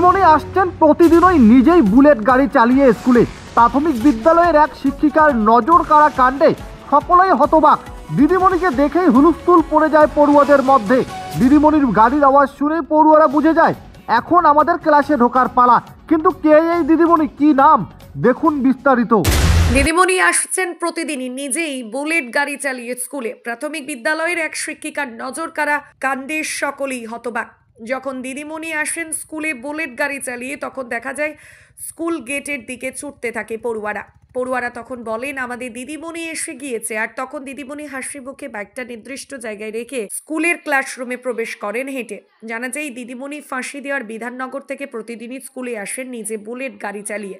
দিদিমণি আসছেন প্রতিদিনই নিজেই বুলেট গাড়ি চালিয়ে স্কুলে। প্রাথমিক বিদ্যালয়ের এক শিক্ষিকার নজর কাড়া কাণ্ডে সকলেই হতবাক। দিদিমণিকে দেখেই হুলস্থুল পড়ে যায় পড়ুয়াদের মধ্যে। দিদিমণির গাড়ির আওয়াজ শুনে পড়ুয়ারা বুঝে যায় এখন আমাদের ক্লাসে ঢোকার পালা। কিন্তু কে এই দিদিমণি, কি নাম, দেখুন বিস্তারিত। দিদিমণি আসছেন প্রতিদিনই নিজেই বুলেট গাড়ি চালিয়ে স্কুলে। প্রাথমিক বিদ্যালয়ের এক শিক্ষিকার নজর কাড়া কাণ্ডে সকলেই হতবাক। যখন দিদিমণি আসেন স্কুলে বুলেট গাড়ি চালিয়ে, তখন দেখা যায় স্কুল গেটের দিকে ছুটতে থাকে পড়ুয়ারা তখন বলেন আমাদের দিদিমণি এসে গিয়েছে। আর তখন দিদিমণি হাসি মুখে বাইকটা নির্দিষ্ট জায়গায় রেখে স্কুলের ক্লাসরুমে প্রবেশ করেন হেঁটে। জানা যায় দিদিমণি ফাঁসি দেওয়ার বিধাননগর থেকে প্রতিদিনই স্কুলে আসেন নিজে বুলেট গাড়ি চালিয়ে।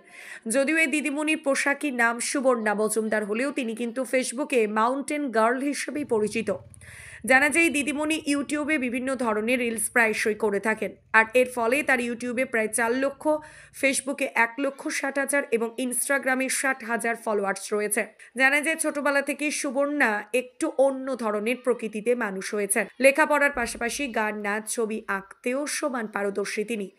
যদিও এই দিদিমণির পোশাকি নাম সুবর্ণা মজুমদার হলেও তিনি কিন্তু ফেসবুকে মাউন্টেন গার্ল হিসেবেই পরিচিত। জানা যায় দিদিমণি ইউটিউবে বিভিন্ন ধরনের রিলস প্রায়শই করে থাকেন। আর এর ফলে তার ইউটিউবে প্রায় 4 লক্ষ, ফেসবুকে 1,60,000 এবং ইনস্টাগ্রামে 60,000 ফলোয়ার্স রয়েছে। জানা যায় ছোটবেলা থেকে সুবর্ণা একটু অন্য ধরনের প্রকৃতিতে মানুষ হয়েছেন। লেখাপড়ার পাশাপাশি গান, নাচ, ছবি আঁকতেও সমান পারদর্শী তিনি।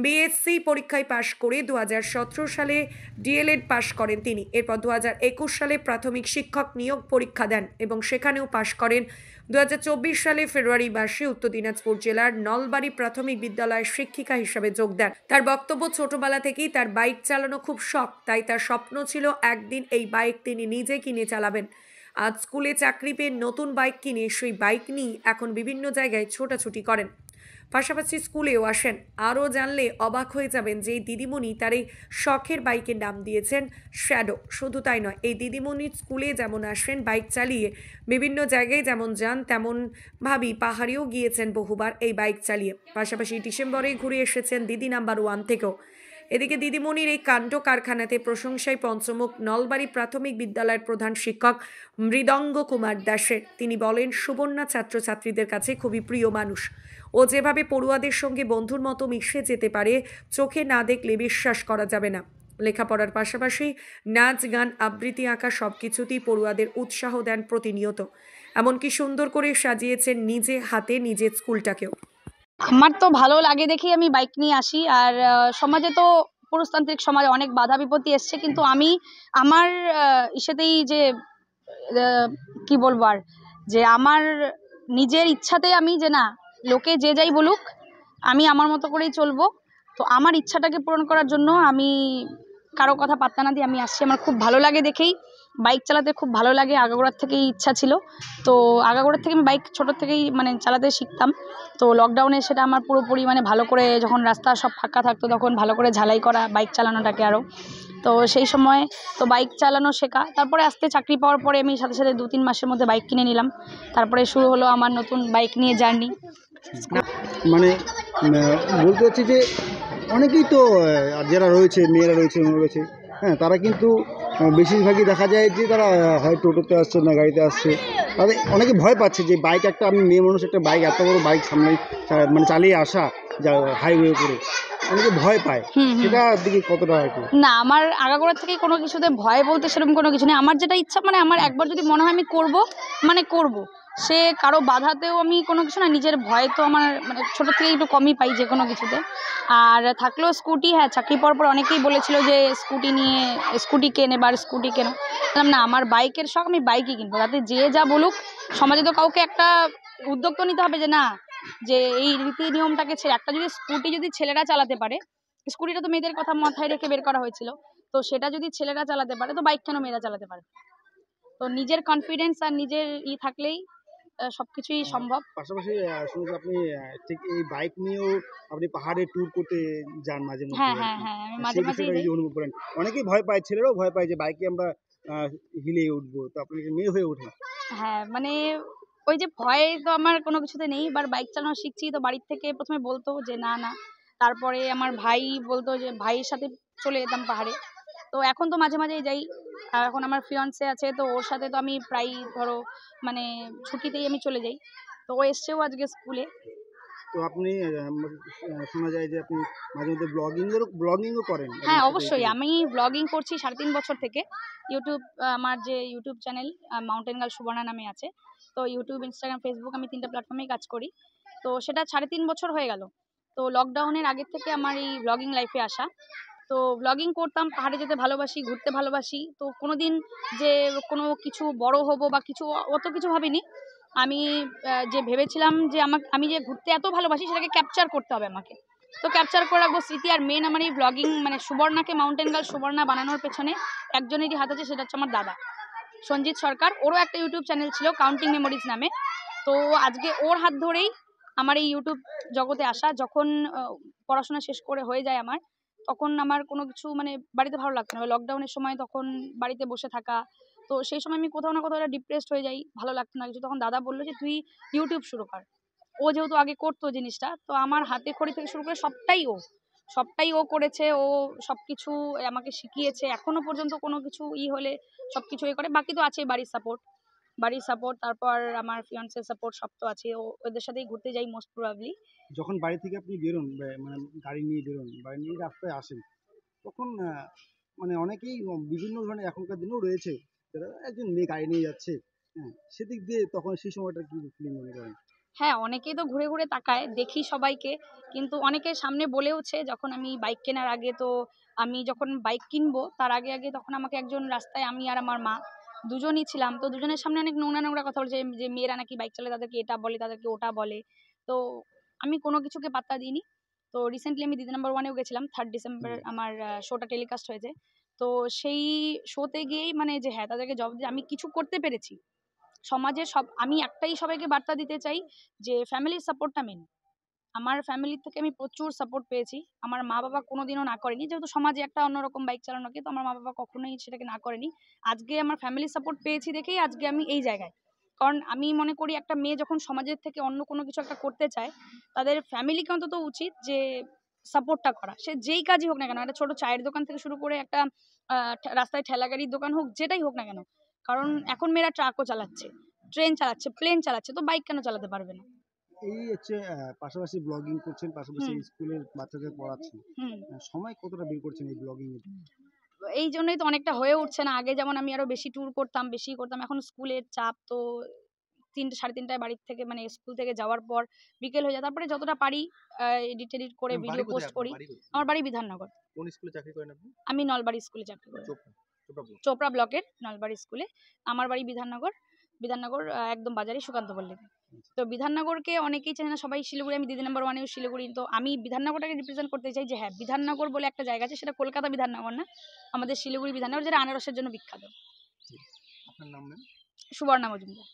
বিএসসি পরীক্ষায় পাশ করে 2017 সালে ডিএলএড পাশ করেন তিনি। এরপর 2021 সালে প্রাথমিক শিক্ষক নিয়োগ পরীক্ষা দেন এবং সেখানেও পাশ করেন। 2024 সালে ফেব্রুয়ারি মাসে উত্তর দিনাজপুর জেলার নলবাড়ি প্রাথমিক বিদ্যালয়ের শিক্ষিকা হিসেবে যোগ দেন। তার বক্তব্য, ছোটবেলা থেকেই তার বাইক চালানো খুব শখ, তাই তার স্বপ্ন ছিল একদিন এই বাইক তিনি নিজে কিনে চালাবেন। আজ স্কুলে চাকরি পেয়ে নতুন বাইক কিনে সেই বাইক নিয়ে এখন বিভিন্ন জায়গায় ছোটাছুটি করেন, পাশাপাশি স্কুলেও আসেন। আরও জানলে অবাক হয়ে যাবেন যে এই দিদিমণি তার এই শখের বাইকের নাম দিয়েছেন শ্যাডো। শুধু তাই নয়, এই দিদিমণি স্কুলে যেমন আসেন বাইক চালিয়ে, বিভিন্ন জায়গায় যেমন যান তেমন ভাবি পাহাড়েও গিয়েছেন বহুবার এই বাইক চালিয়ে। পাশাপাশি ডিসেম্বরে ঘুরে এসেছেন দিদি নাম্বার 1 থেকেও। এদিকে দিদিমণির এই কাণ্ড কারখানাতে প্রশংসায় পঞ্চমুখ নলবাড়ি প্রাথমিক বিদ্যালয়ের প্রধান শিক্ষক মৃদঙ্গ কুমার দাসের। তিনি বলেন, সুবর্ণা ছাত্রছাত্রীদের কাছে খুবই প্রিয় মানুষ। ও যেভাবে পড়ুয়াদের সঙ্গে বন্ধুর মতো মিশে যেতে পারে, চোখে না দেখলে বিশ্বাস করা যাবে না। লেখাপড়ার পাশাপাশি নাচ, গান, আবৃত্তি, আঁকা সবকিছুতেই পড়ুয়াদের উৎসাহ দেন প্রতিনিয়ত। এমনকি সুন্দর করে সাজিয়েছেন নিজে হাতে নিজের স্কুলটাকেও। আমার তো ভালো লাগে দেখেই আমি বাইক নিয়ে আসি। আর সমাজে তো পুরুষতান্ত্রিক সমাজে অনেক বাধা বিপত্তি এসছে, কিন্তু আমি আমার ইসেতেই যে কি বলবো আর, যে আমার নিজের ইচ্ছাতে আমি যে না, লোকে যে যাই বলুক, আমি আমার মতো করেই চলবো। তো আমার ইচ্ছাটাকে পূরণ করার জন্য আমি কারো কথা পাত্তা না দিয়ে আমি আসছি। আমার খুব ভালো লাগে দেখেই, বাইক চালাতে খুব ভালো লাগে, আগাগোড়ার থেকেই ইচ্ছা ছিল। তো আগাগোড়ার থেকে আমি বাইক ছোটোর থেকেই চালাতে শিখতাম। তো লকডাউনে সেটা আমার পুরোপুরি ভালো করে, যখন রাস্তা সব ফাঁকা থাকতো তখন ভালো করে ঝালাই করা বাইক চালানোটাকে আরও। তো সেই সময় তো বাইক চালানো শেখা। তারপরে আস্তে চাকরি পাওয়ার পরে আমি সাথে সাথে 2-3 মাসের মধ্যে বাইক কিনে নিলাম। তারপরে শুরু হলো আমার নতুন বাইক নিয়ে জার্নি। বলতে হচ্ছে যে অনেকেই তো যারা রয়েছে, মেয়েরা রয়েছে, হ্যাঁ, তারা কিন্তু বেশিরভাগই দেখা যায় যে তারা হয় টোটোতে আসছে না গাড়িতে আসছে। তাদের অনেকে ভয় পাচ্ছে যে বাইক, একটা আমি মেয়ে মানুষ, একটা বাইক, এত বড় বাইক সামনে চালিয়ে আসা হাইওয়ে করে, অনেকে ভয় পায়। সেটা দিকে কতটা আর কি? না, আমার আগাগোড়া থেকে কোনো কিছুতে ভয় বলতে সেরকম কোনো কিছু নেই। আমার যেটা ইচ্ছা, আমার একবার যদি মনে হয় আমি করবো, করবো। সে কারো বাধাতেও আমি কোনো কিছু না, নিজের ভয় তো আমার ছোটো থেকেই একটু কমই পাই যে কোনো কিছুতে। আর থাকলেও স্কুটি, হ্যাঁ, চাকরি পাওয়ার পর অনেকেই বলেছিল যে স্কুটি কেনে বা স্কুটি কেনো। বললাম না, আমার বাইকের শখ, আমি বাইকই কিনবো। তাতে যে যা বলুক, সমাজে তো কাউকে একটা উদ্যোগ তো নিতে হবে যে না, যে এই রীতি নিয়মটাকে ছেড়ে একটা যদি স্কুটি যদি ছেলেরা চালাতে পারে, স্কুটিটা তো মেয়েদের কথা মাথায় রেখে বের করা হয়েছিল, তো সেটা যদি ছেলেরা চালাতে পারে, তো বাইক কেন মেয়েরা চালাতে পারে? তো নিজের কনফিডেন্স আর নিজের থাকলেই সবকিছুই সম্ভব। পাশাপাশি শুনেছি আপনি ঠিক এই বাইক নিয়েও আপনি পাহাড়ে ট্যুর করতে যান মাঝে মধ্যে। হ্যাঁ, হ্যাঁ, হ্যাঁ, আমি মাঝে মাঝেই যাই। অনুভব করেন, অনেকেই ভয় পায়, ছেলেরাও ভয় পায় যে বাইকে আমরা হিলে উঠবো, তো আপনি মেয়ে হয়ে ওঠেন। হ্যাঁ, ওই যে ভয় তো আমার কোনো কিছুতে নেই। এবার বাইক চালানো শিখছি, তো বাড়ির থেকে প্রথমে বলতো যে না না, তারপরে আমার ভাই বলতো যে ভাইয়ের সাথে চলে যেতাম পাহাড়ে। তো এখন তো মাঝে মাঝেই যাই। আর এখন আমার ফিয়ান্সে আছে, তো ওর সাথে তো আমি প্রায় ধরো ছুটিতেই আমি চলে যাই। তো ও এসছেও আজকে স্কুলে। তো আপনি শোনা যায় যে আপনি মাঝে মধ্যে ব্লগিংও করেন। হ্যাঁ, অবশ্যই আমি ব্লগিং করছি 3.5 বছর থেকে। ইউটিউব, আমার যে YouTube channel mountain girl Subarna নামে আছে। তো ইউটিউব, ইনস্টাগ্রাম, ফেসবুক, আমি 3টা প্ল্যাটফর্মেই কাজ করি। তো সেটা 3.5 বছর হয়ে গেল। তো লকডাউনের আগের থেকে আমার এই ব্লগিং লাইফে আসা। তো ব্লগিং করতাম, পাহাড়ে যেতে ভালোবাসি, ঘুরতে ভালোবাসি। তো কোনোদিন যে কোনো কিছু বড় হব বা কিছু অত কিছু ভাবিনি। আমি যে ভেবেছিলাম যে আমি যে ঘুরতে এত ভালোবাসি সেটাকে ক্যাপচার করতে হবে আমাকে। তো ক্যাপচার করে রাখবো স্মৃতি। আর মেন আমার এই ব্লগিং মানে সুবর্ণাকে মাউন্টেন গার্ল সুবর্ণা বানানোর পেছনে একজনেরই হাত আছে, সেটা হচ্ছে আমার দাদা সঞ্জিত সরকার। ওরও একটা ইউটিউব চ্যানেল ছিল কাউন্টিং মেমোরিজ নামে। তো আজকে ওর হাত ধরেই আমার এই ইউটিউব জগতে আসা। যখন পড়াশোনা শেষ করে হয়ে যায় আমার, তখন আমার কোনো কিছু মানে বাড়িতে ভালো লাগতো না। লকডাউনের সময় তখন বাড়িতে বসে থাকা, তো সেই সময় আমি কোথাও না কোথাও ডিপ্রেসড হয়ে যাই, ভালো লাগতো না কিছু। তখন দাদা বললো যে তুই ইউটিউব শুরু কর। ও যেহেতু আগে করতো জিনিসটা, তো আমার হাতে খড়ি থেকে শুরু করে সবটাই ও করেছে। ও সবকিছু আমাকে শিখিয়েছে। এখনো পর্যন্ত কোনো কিছু হলে সবকিছু করে। বাকি তো আছে বাড়ির সাপোর্ট, তারপর আমার ফিয়ান্সের সাপোর্ট, সব তো আছে। ওদের সাথেই ঘুরতে যাই মোস্ট প্রবাবলি। যখন বাড়ি থেকে আপনি বেরোন মানে গাড়ি নিয়ে বেরোন, গাড়ি নিয়ে রাস্তায় আসেন, তখন মানে অনেকেই বিভিন্ন ধরনের এখনকার দিনেও রয়েছে যারা একজন মেয়ে গাড়ি নিয়ে যাচ্ছে, হ্যাঁ, সেদিক দিয়ে তখন সেই সময়টা কি ফিলিং মনে করেন? হ্যাঁ, অনেকেই তো ঘুরে ঘুরে তাকায়, দেখি সবাইকে। কিন্তু অনেকে সামনে বলেওছে যখন আমি বাইক কেনার আগে, তো আমি যখন বাইক কিনবো তার আগে আগে তখন আমাকে একজন রাস্তায়, আমি আর আমার মা দুজনই ছিলাম, তো দুজনের সামনে অনেক নোংরা নোংরা কথা বলছে যে মেয়েরা নাকি বাইক চালায় তাদেরকে এটা বলে, তাদেরকে ওটা বলে। তো আমি কোনো কিছুকে পাত্তা দিইনি। তো রিসেন্টলি আমি দিদি নাম্বার ওয়ানেও গেছিলাম, 3 ডিসেম্বর আমার শোটা টেলিকাস্ট হয়েছে। তো সেই শোতে গিয়েই মানে যে হ্যাঁ, তাদেরকে জবাব দিয়ে আমি কিছু করতে পেরেছি সমাজের। আমি একটাই সবাইকে বার্তা দিতে চাই যে ফ্যামিলির সাপোর্টটা মেন। আমার ফ্যামিলির থেকে আমি প্রচুর সাপোর্ট পেয়েছি। আমার মা বাবা কোনোদিনও না করেনি, যেহেতু সমাজে একটা অন্যরকম বাইক চালানোকে, তো আমার মা বাবা কখনোই সেটাকে না করেনি। আজকে আমার ফ্যামিলির সাপোর্ট পেয়েছি দেখেই আজকে আমি এই জায়গায়। কারণ আমি মনে করি একটা মেয়ে যখন সমাজের থেকে অন্য কোনো কিছু একটা করতে চায়, তাদের ফ্যামিলিকে অন্তত উচিত যে সাপোর্টটা করা। সে যেই কাজই হোক না কেন, একটা ছোট চায়ের দোকান থেকে শুরু করে একটা রাস্তায় ঠেলা গাড়ির দোকান হোক, যেটাই হোক না কেন। কারণ এখন মেয়েরা ট্রাকও চালাচ্ছে, ট্রেন চালাচ্ছে, প্লেন চালাচ্ছে, তো বাইক কেন চালাতে পারবে না? এই হচ্ছে পাশাপাশি ব্লগিং করছেন, পাশাপাশি হুম স্কুলের বাচ্চাদের পড়াচ্ছেন, হুম সময় কতটা বের করছেন এই ব্লগিং এর? এই জন্যই তো অনেকটা হয়ে উঠছে না। আগে যেমন আমি আরো বেশি ট্যুর করতাম, বেশি করতাম। এখন স্কুলের চাপ, তো 3টে 3:30টায় বাড়ি থেকে মানে স্কুল থেকে যাওয়ার পর বিকেল হয়ে যায়। তারপরে যতটা পারি এডিট করে ভিডিও পোস্ট করি। আমার বাড়ি বিধাননগর। কোন স্কুলে চাকরি করেন আপনি? আমি নলবাড়ি স্কুলে চাকরি করি, চোপড়া ব্লক। চোপড়া ব্লকের নলবাড়ি স্কুলে। আমার বাড়ি বিধাননগর একদম বাজারে সুকান্ত পল্লীতে। তো বিধাননগরকে অনেকেই চেনে না, সবাই শিলিগুড়ি। আমি দিদি নাম্বার ওয়ানেও শিলিগুড়ি। তো আমি বিধাননগরটাকে রিপ্রেজেন্ট করতে চাই যে হ্যাঁ, বিধাননগর বলে একটা জায়গা আছে, সেটা কলকাতা বিধাননগর না, আমাদের শিলিগুড়ি বিধাননগর, যেটা আনারসের জন্য বিখ্যাত। আপনার নাম ম্যাম? সুবর্ণা মজুমদার।